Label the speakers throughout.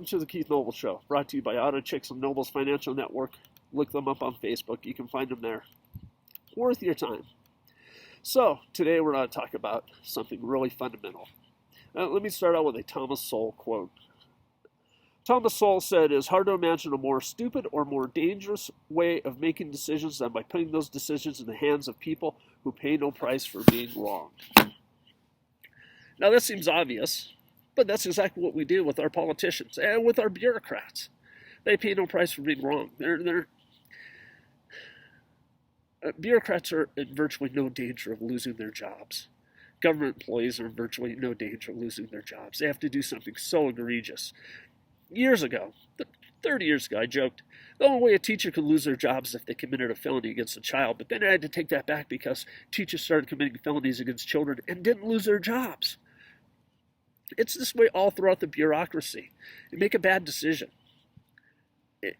Speaker 1: to the Keith Noble Show, brought to you by Auto Chicks and Noble's Financial Network. Look them up on Facebook. You can find them there. Worth your time. So, today we're going to talk about something really fundamental. Let me start out with a Thomas Sowell quote. Thomas Sowell said, "It is hard to imagine a more stupid or more dangerous way of making decisions than by putting those decisions in the hands of people who pay no price for being wrong." Now, that seems obvious, but that's exactly what we do with our politicians and with our bureaucrats. They pay no price for being wrong. Bureaucrats are in virtually no danger of losing their jobs. Government employees are in virtually no danger of losing their jobs. They have to do something so egregious. Years ago, 30 years ago, I joked, the only way a teacher could lose their job is if they committed a felony against a child. But then I had to take that back because teachers started committing felonies against children and didn't lose their jobs. It's this way all throughout the bureaucracy. You make a bad decision. It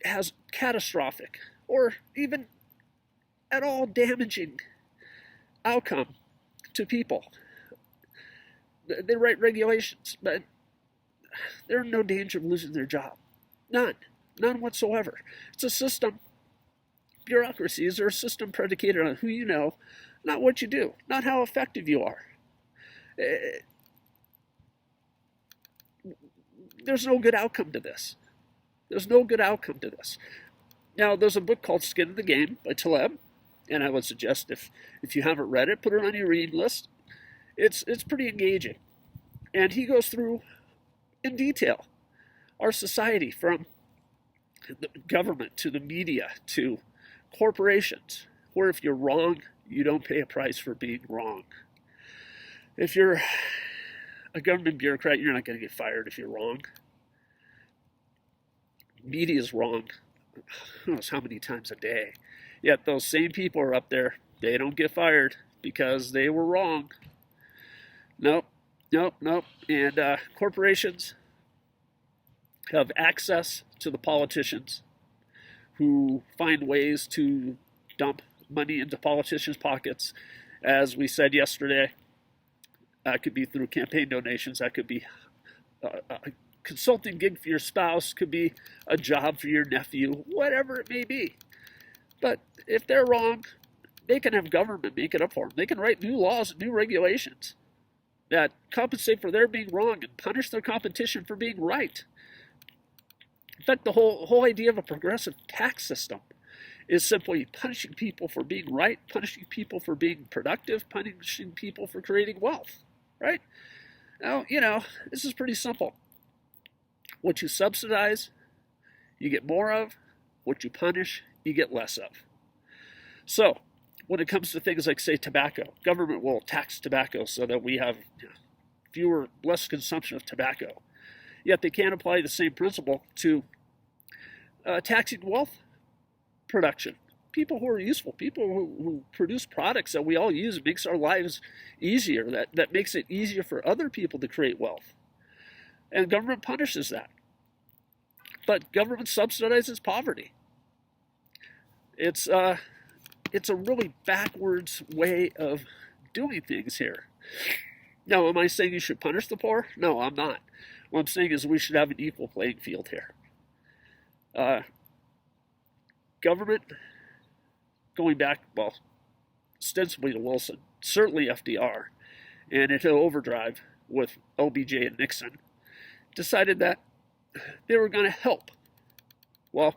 Speaker 1: has catastrophic or even at all damaging outcome to people. They write regulations, but they're in no danger of losing their job. None whatsoever. It's a system. Bureaucracies are a system predicated on who you know, not what you do, not how effective you are. There's no good outcome to this. Now, there's a book called Skin in the Game by Taleb, and I would suggest if you haven't read it, put it on your reading list. It's pretty engaging. And he goes through in detail our society, from the government to the media to corporations, where if you're wrong, you don't pay a price for being wrong. If you're a government bureaucrat, you're not going to get fired if you're wrong. Media's wrong who knows how many times a day. Yet those same people are up there. They don't get fired because they were wrong. Nope. And corporations have access to the politicians who find ways to dump money into politicians' pockets. As we said yesterday, that could be through campaign donations. That could be a consulting gig for your spouse. Could be a job for your nephew. Whatever it may be. But if they're wrong, they can have government make it up for them. They can write new laws and new regulations that compensate for their being wrong and punish their competition for being right. In fact, the whole idea of a progressive tax system is simply punishing people for being right, punishing people for being productive, punishing people for creating wealth, right? Now, this is pretty simple. What you subsidize, you get more of. What you punish, you get less of. So, when it comes to things like, say, tobacco, government will tax tobacco so that we have less consumption of tobacco. Yet they can't apply the same principle to taxing wealth production. People who are useful, people who produce products that we all use, makes our lives easier, that makes it easier for other people to create wealth. And government punishes that. But government subsidizes poverty. It's a really backwards way of doing things here. Now, am I saying you should punish the poor? No, I'm not. What I'm saying is we should have an equal playing field here. Government, going back, ostensibly to Wilson, certainly FDR, and into overdrive with LBJ and Nixon, decided that they were going to help. Well,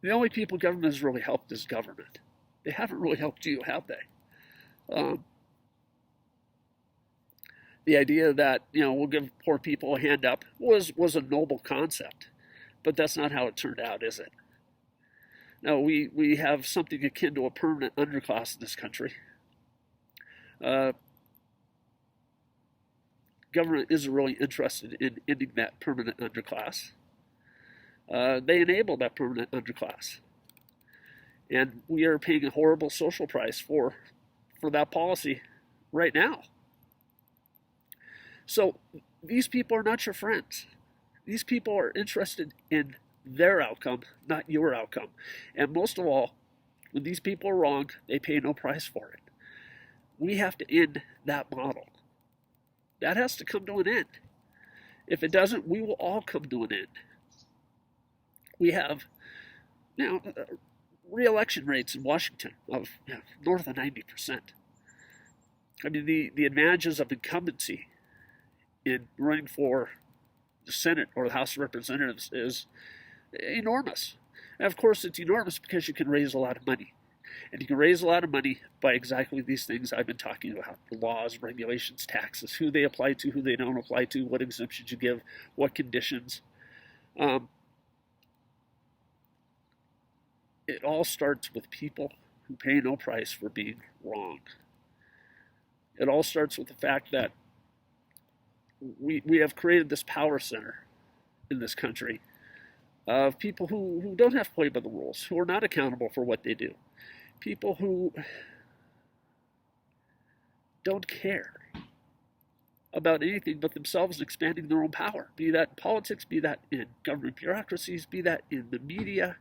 Speaker 1: the only people government has really helped is government. They haven't really helped you, have they? The idea that, we'll give poor people a hand up was a noble concept, but that's not how it turned out, is it? No, we have something akin to a permanent underclass in this country. Government isn't really interested in ending that permanent underclass. They enable that permanent underclass. And we are paying a horrible social price for that policy right now. So these people are not your friends. These people are interested in their outcome, not your outcome. And most of all, when these people are wrong, they pay no price for it. We have to end that model. That has to come to an end. If it doesn't, we will all come to an end. We have now re-election rates in Washington of north of 90%. I mean, the advantages of incumbency in running for the Senate or the House of Representatives is enormous. And of course, it's enormous because you can raise a lot of money. And you can raise a lot of money by exactly these things I've been talking about: the laws, regulations, taxes, who they apply to, who they don't apply to, what exemptions you give, what conditions. It all starts with people who pay no price for being wrong. It all starts with the fact that we have created this power center in this country of people who don't have to play by the rules, who are not accountable for what they do. People who don't care about anything but themselves and expanding their own power, be that in politics, be that in government bureaucracies, be that in the media.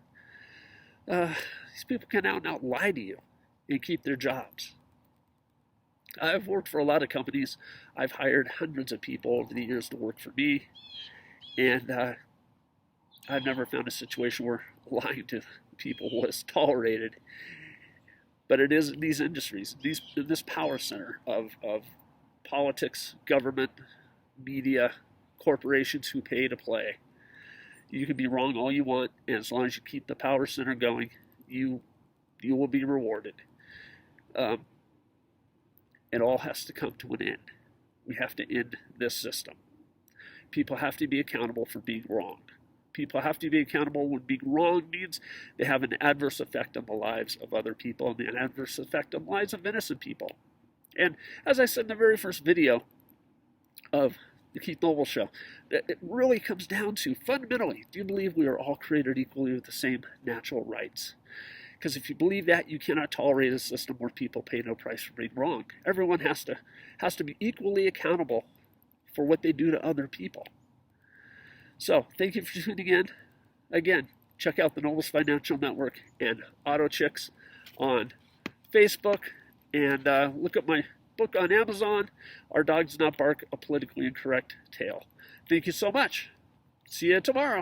Speaker 1: These people can out and out lie to you and keep their jobs. I've worked for a lot of companies. I've hired hundreds of people over the years to work for me, and I've never found a situation where lying to people was tolerated. But it is in these industries, in this power center of politics, government, media, corporations who pay to play. You can be wrong all you want, and as long as you keep the power center going, you will be rewarded. It all has to come to an end. We have to end this system. People have to be accountable for being wrong. People have to be accountable when being wrong means they have an adverse effect on the lives of other people and an adverse effect on the lives of innocent people. And as I said in the very first video of the Keith Noble Show, it really comes down to, fundamentally, do you believe we are all created equally with the same natural rights? Because if you believe that, you cannot tolerate a system where people pay no price for being wrong. Everyone has to be equally accountable for what they do to other people. So, thank you for tuning in. Again, check out the Nobles Financial Network and Auto Chicks on Facebook. And look up my book on Amazon, Our Dogs Not Bark, A Politically Incorrect Tale. Thank you so much. See you tomorrow.